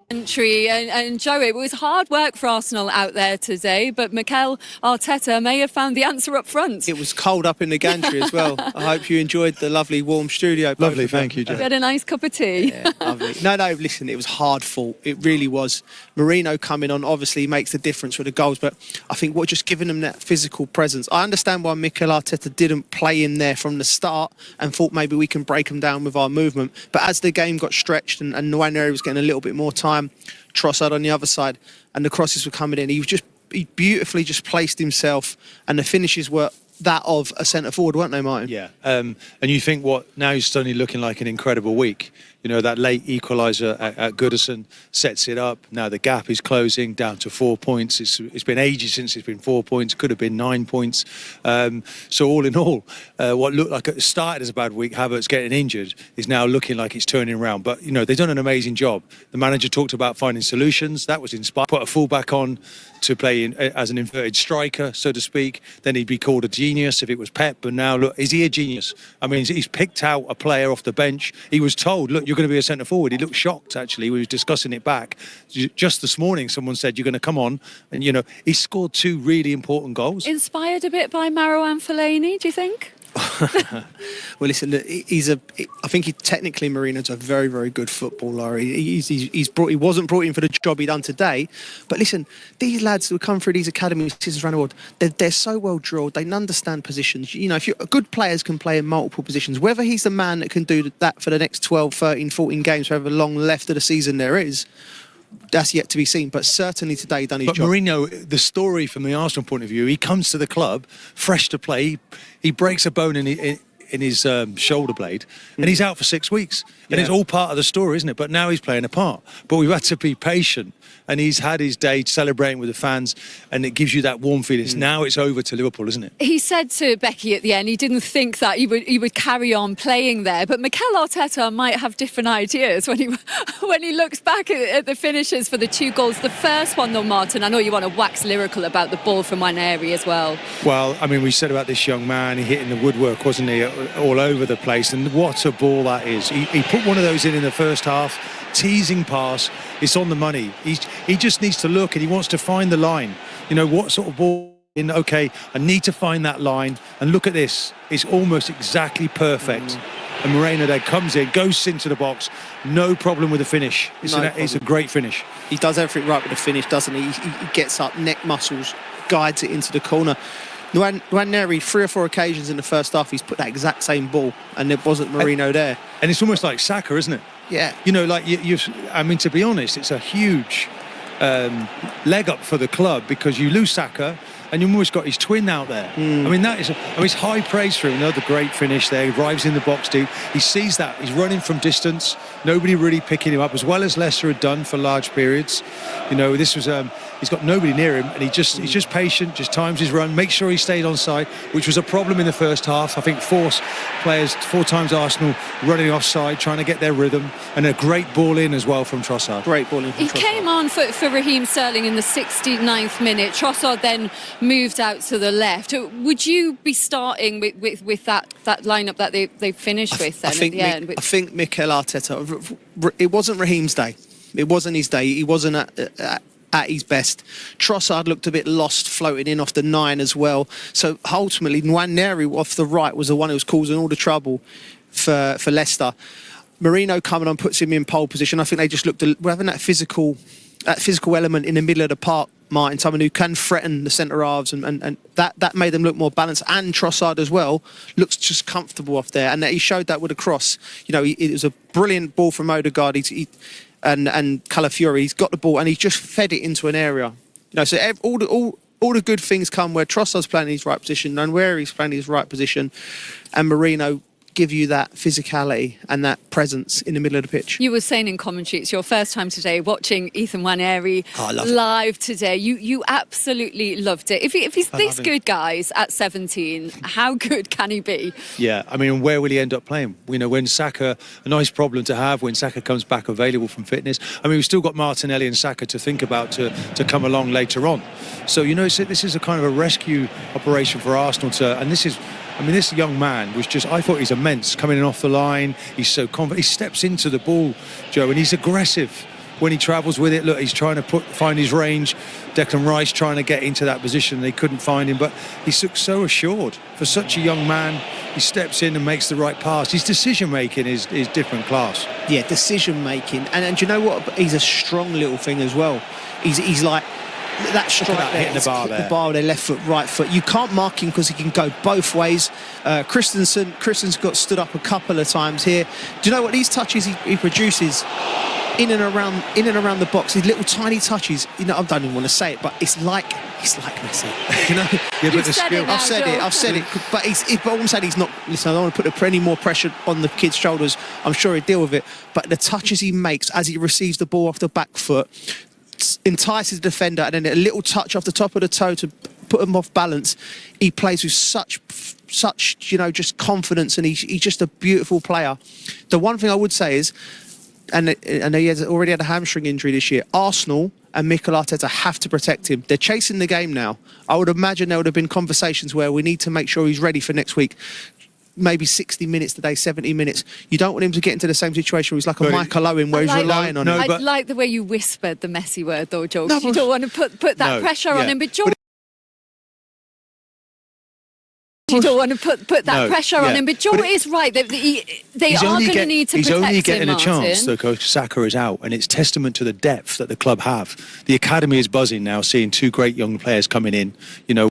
Entry and Joe, it was hard work for Arsenal out there today, but Mikel Arteta may have found the answer up front. It was cold up in the gantry as well. I hope you enjoyed the lovely warm studio. Lovely, thank you, Joe. You had a nice cup of tea. Yeah, lovely. No, listen, it was hard fought. It really was. Merino coming on obviously makes the difference with the goals, but I think what just giving them that physical presence. I understand why Mikel Arteta didn't play him there from the start and thought maybe we can break them down with our movement. But as the game got stretched and Nwaneri was getting a little bit more time, Trossard on the other side, and the crosses were coming in, he beautifully just placed himself, and the finishes were that of a centre forward, weren't they, Martin? Yeah, and you think now he's suddenly looking like an incredible week. You know, that late equaliser at Goodison sets it up. Now the gap is closing down to 4 points. It's been ages since it's been 4 points. Could have been 9 points. So all in all, what looked like it started as a bad week, Havertz getting injured, is now looking like it's turning around. But, you know, they've done an amazing job. The manager talked about finding solutions. That was inspired. Put a fullback on to play as an inverted striker, so to speak. Then he'd be called a genius if it was Pep. But now, look, is he a genius? I mean, he's picked out a player off the bench. He was told, look, you're going to be a centre forward. He looked shocked, actually. We were discussing it back. Just this morning, someone said, you're going to come on. And, you know, he scored 2 really important goals. Inspired a bit by Marouane Fellaini, do you think? Well, listen, I think technically Marino's a very, very good footballer. He wasn't brought in for the job he done today, but listen, these lads who come through these academies, they're so well drilled. They understand positions. You know, if good players can play in multiple positions, whether he's the man that can do that for the next 12, 13, 14 games, however long left of the season there is, that's yet to be seen, but certainly today he done his job. But Mourinho, the story from the Arsenal point of view, he comes to the club fresh to play. He breaks a bone in his shoulder blade, and he's out for 6 weeks. And it's all part of the story, isn't it? But now he's playing a part. But we've had to be patient, and he's had his day celebrating with the fans, and it gives you that warm feeling. Now it's over to Liverpool, isn't it? He said to Becky at the end, he didn't think that he would carry on playing there. But Mikel Arteta might have different ideas when he looks back at the finishes for the 2 goals. The first one, though, Martin, I know you want to wax lyrical about the ball from Nwaneri as well. Well, I mean, we said about this young man, he hitting the woodwork, wasn't he, all over the place. And what a ball that is. He put one of those in the first half, teasing pass. It's on the money. He just needs to look, and he wants to find the line. You know, what sort of ball in, okay, I need to find that line. And look at this. It's almost exactly perfect. And Moreno there comes in, goes into the box. No problem with the finish. It's a great finish. He does everything right with the finish, doesn't he? He gets up, neck muscles, guides it into the corner. Nwaneri, 3 or 4 occasions in the first half, he's put that exact same ball, and there wasn't Marino there. And it's almost like Saka, isn't it? Yeah. You know, like I mean, to be honest, it's a huge leg up for the club, because you lose Saka and you've almost got his twin out there. I mean, it's high praise for him. Another great finish there. He arrives in the box deep. He sees that. He's running from distance. Nobody really picking him up, as well as Leicester had done for large periods. You know, this was he's got nobody near him, and he's just patient, just times his run, make sure he stayed on side, which was a problem in the first half. I think 4 times Arsenal running offside, trying to get their rhythm, and a great ball in as well from Trossard. Great ball in from Trossard. He came on for Raheem Sterling in the 69th minute. Trossard then moved out to the left. Would you be starting with that lineup that they finished with then at the end? I think Mikel Arteta, it wasn't Raheem's day. It wasn't his day. He wasn't at his best. Trossard looked a bit lost, floating in off the 9 as well. So ultimately, Nwaneri off the right was the one who was causing all the trouble for Leicester. Marino coming on puts him in pole position. I think they just looked, we're having that physical element in the middle of the park, Martin, someone who can threaten the centre halves, and that made them look more balanced. And Trossard as well looks just comfortable off there, and he showed that with a cross. You know, it was a brilliant ball from Odegaard. And Calafiori, he's got the ball and he just fed it into an area. You know, so all the good things come where Trossard's playing in his right position, and where he's playing in his right position, and Marino give you that physicality and that presence in the middle of the pitch. You were saying in commentary, it's your first time today watching Ethan Nwaneri live today. You absolutely loved it. If he's this good, guys, at 17, how good can he be? Yeah, I mean, where will he end up playing? You know, when Saka, a nice problem to have when Saka comes back available from fitness. I mean, we've still got Martinelli and Saka to think about to come along later on. So, you know, this is a kind of a rescue operation for Arsenal and this young man was I thought he's immense, coming in off the line. He's so confident. He steps into the ball, Joe, and he's aggressive. when he travels with it, look, he's trying to find his range. Declan Rice trying to get into that position. They couldn't find him, but he looks so assured. For such a young man, he steps in and makes the right pass. His decision-making is different class. Yeah, decision-making. And you know what? He's a strong little thing as well. He's like... That strike there, hitting the bar there. The bar with their left foot, right foot. You can't mark him because he can go both ways. Christensen's got stood up a couple of times here. Do you know what these touches he produces in and around the box? These little tiny touches. You know, I don't even want to say it, but it's like Messi. You know, yeah, but the skill. I've said it. But but I'm saying he's not. Listen, I don't want to put any more pressure on the kid's shoulders. I'm sure he'll deal with it. But the touches he makes as he receives the ball off the back foot entices the defender, and then a little touch off the top of the toe to put him off balance. He plays with such just confidence, and he's just a beautiful player. The one thing I would say is, and I know he has already had a hamstring injury this year, Arsenal and Mikel Arteta have to protect him. They're chasing the game now. I would imagine there would have been conversations where we need to make sure he's ready for next week. Maybe 60 minutes today, 70 minutes. You don't want him to get into the same situation where he's like a Michael Owen, where he's relying on it. I like the way you whispered the Messi word, though, Joe. You don't want to put that pressure on him, but Joe... You don't want to put that pressure on him, but Joe is right. They are going to need to protect him, He's only getting Martin. a chance, though, Coach Saka is out, and it's testament to the depth that the club have. The academy is buzzing now, seeing two great young players coming in, you know,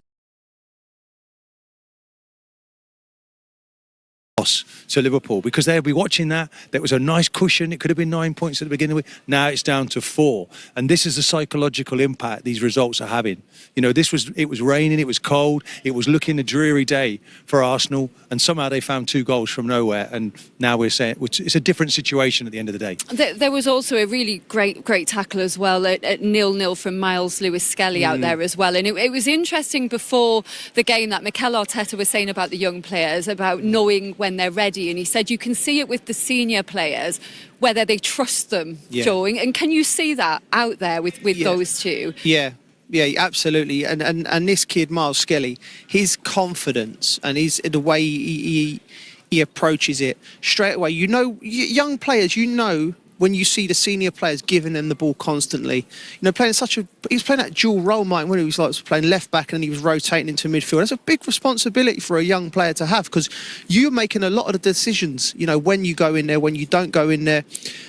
to Liverpool, because they'll be watching that. There was a nice cushion. It could have been 9 points at the beginning of the week. Now it's down to 4, and this is the psychological impact these results are having. You know, it was raining, it was cold, it was looking a dreary day for Arsenal, and somehow they found 2 goals from nowhere, and now we're saying it's a different situation at the end of the day. There was also a really great tackle as well at 0-0 from Miles Lewis-Skelly out there as well, and it was interesting before the game that Mikel Arteta was saying about the young players, about knowing when they're ready, and he said you can see it with the senior players whether they trust them, Joe, and can you see that out there with those two? Yeah, absolutely. And this kid, Miles Skelly, his confidence and the way he approaches it straight away. You know, young players, you know, when you see the senior players giving them the ball constantly, you know, he was playing that dual role, Mike, when he was like playing left back and he was rotating into midfield. That's a big responsibility for a young player to have, because you're making a lot of the decisions, you know, when you go in there, when you don't go in there.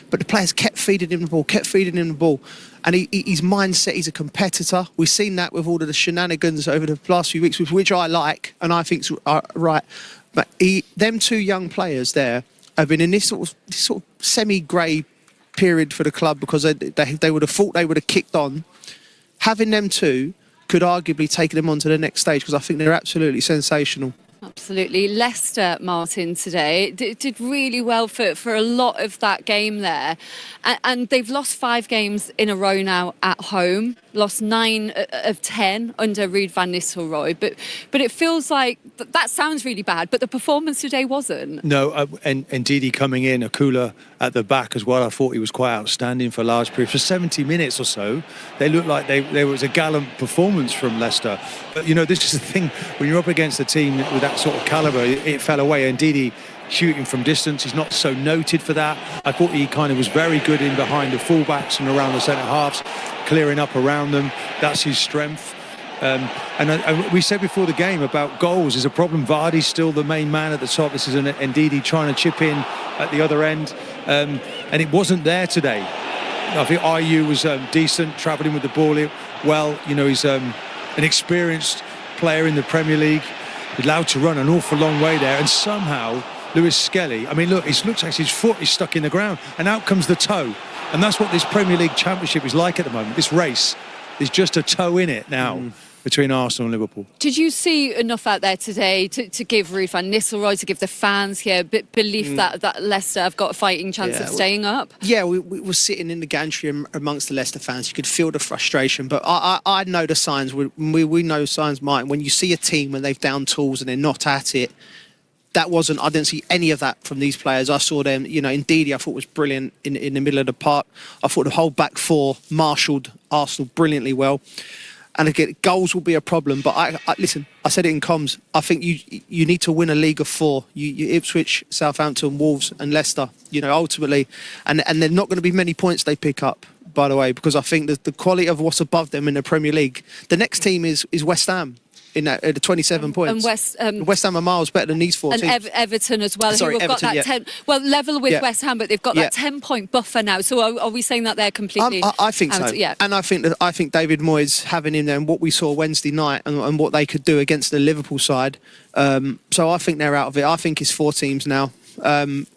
But the players kept feeding him the ball, and his mindset, he's a competitor. We've seen that with all of the shenanigans over the last few weeks, which I like and I think's right. But them 2 young players there have been in this sort of semi-grey period for the club, because they would have thought they would have kicked on. Having them 2 could arguably take them on to the next stage, because I think they're absolutely sensational. Absolutely. Leicester, Martin, today did really well for a lot of that game there. And they've lost 5 games in a row now at home, lost 9 of 10 under Ruud van Nistelrooy. But it feels like that sounds really bad, but the performance today wasn't. No, and Ndidi coming in, Akula at the back as well. I thought he was quite outstanding for a large period. For 70 minutes or so, they looked like there was a gallant performance from Leicester. But, you know, this is the thing, when you're up against a team with that sort of calibre, it fell away. Ndidi shooting from distance, he's not so noted for that. I thought he kind of was very good in behind the fullbacks and around the centre halves, clearing up around them. That's his strength. And we said before the game about goals is a problem. Vardy's still the main man at the top. This is an Ndidi trying to chip in at the other end, and it wasn't there today. I think Ayew was decent, travelling with the ball well. You know, he's an experienced player in the Premier League, allowed to run an awful long way there, and somehow Lewis-Skelly, I mean, look, it looks like his foot is stuck in the ground, and out comes the toe. And that's what this Premier League Championship is like at the moment. This race, there's just a toe in it now between Arsenal and Liverpool. Did you see enough out there today to give Ruud van Nistelrooy, to give the fans here belief that Leicester have got a fighting chance of staying up? Yeah, we were sitting in the gantry amongst the Leicester fans. You could feel the frustration, but I know the signs. We know signs, Martin. When you see a team when they've down tools and they're not at it, I didn't see any of that from these players. I saw them, you know, Ndidi I thought was brilliant in the middle of the park. I thought the whole back 4 marshalled Arsenal brilliantly well. And again, goals will be a problem. But I listen, I said it in comms. I think you need to win a league of 4. You Ipswich, Southampton, Wolves and Leicester, you know, ultimately. And they're not going to be many points they pick up. by the way, because I think that the quality of what's above them in the Premier League, the next team is West Ham. In that, at the 27 points. And West Ham are miles better than these four and teams. Everton as well. Sorry, who have got Everton, that yeah. 10, well, level with Yeah. West Ham, but they've got that 10-point buffer now. So are we saying that they're completely I think out? so. Yeah. And I think David Moyes having him there and what we saw Wednesday night and what they could do against the Liverpool side. So I think they're out of it. I think it's 4 teams now. And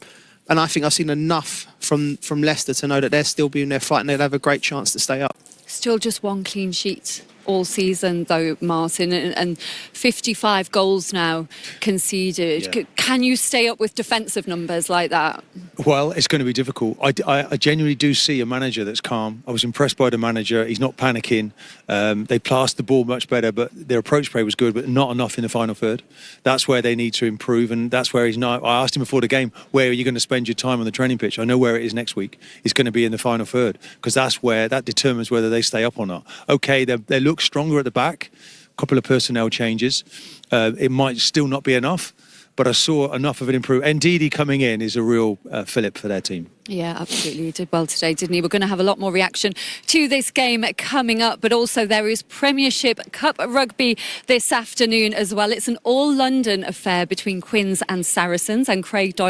I think I've seen enough from Leicester to know that they're still being there fighting. They'll have a great chance to stay up. Still just 1 clean sheet all season, though, Martin, and 55 goals now conceded. Yeah. Can you stay up with defensive numbers like that? Well, it's going to be difficult. I genuinely do see a manager that's calm. I was impressed by the manager. He's not panicking. They passed the ball much better, but their approach play was good, but not enough in the final third. That's where they need to improve, and that's where he's not. I asked him before the game, where are you going to spend your time on the training pitch? I know where it is next week. It's going to be in the final third, because that determines whether they stay up or not. Okay, they look stronger at the back. A couple of personnel changes. It might still not be enough, but I saw enough of it improve. Ndidi coming in is a real fillip for their team. Yeah, absolutely. He did well today, didn't he? We're going to have a lot more reaction to this game coming up, but also there is Premiership Cup rugby this afternoon as well. It's an all-London affair between Quins and Saracens, and Craig Doyle